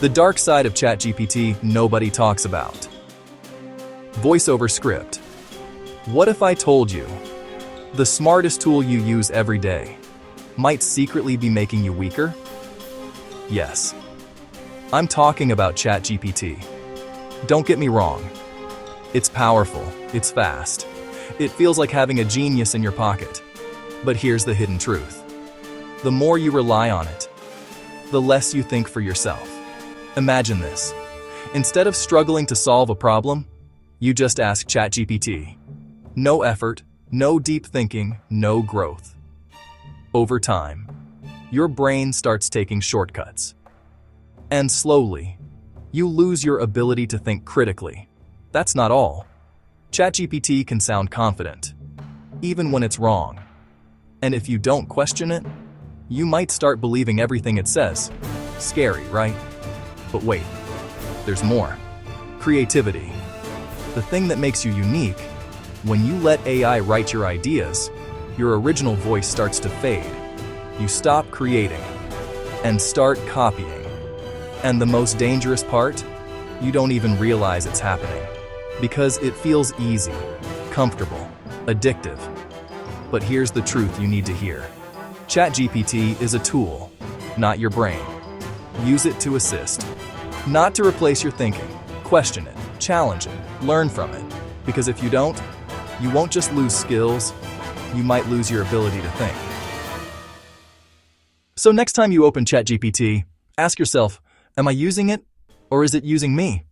The dark side of ChatGPT nobody talks about. Voiceover script. What if I told you the smartest tool you use every day might secretly be making you weaker? Yes. I'm talking about ChatGPT. Don't get me wrong. It's powerful, it's fast. It feels like having a genius in your pocket. But here's the hidden truth. The more you rely on it, the less you think for yourself. Imagine this. Instead of struggling to solve a problem, you just ask ChatGPT. No effort, no deep thinking, no growth. Over time, your brain starts taking shortcuts. And slowly, you lose your ability to think critically. That's not all. ChatGPT can sound confident, even when it's wrong. And if you don't question it, you might start believing everything it says. Scary, right? But wait, there's more. Creativity. The thing that makes you unique, when you let AI write your ideas, your original voice starts to fade. You stop creating and start copying. And the most dangerous part? You don't even realize it's happening. Because it feels easy, comfortable, addictive. But here's the truth you need to hear. ChatGPT is a tool, not your brain. Use it to assist, not to replace your thinking. Question it, challenge it, learn from it. Because if you don't, you won't just lose skills, you might lose your ability to think. So next time you open ChatGPT, ask yourself, am I using it or is it using me?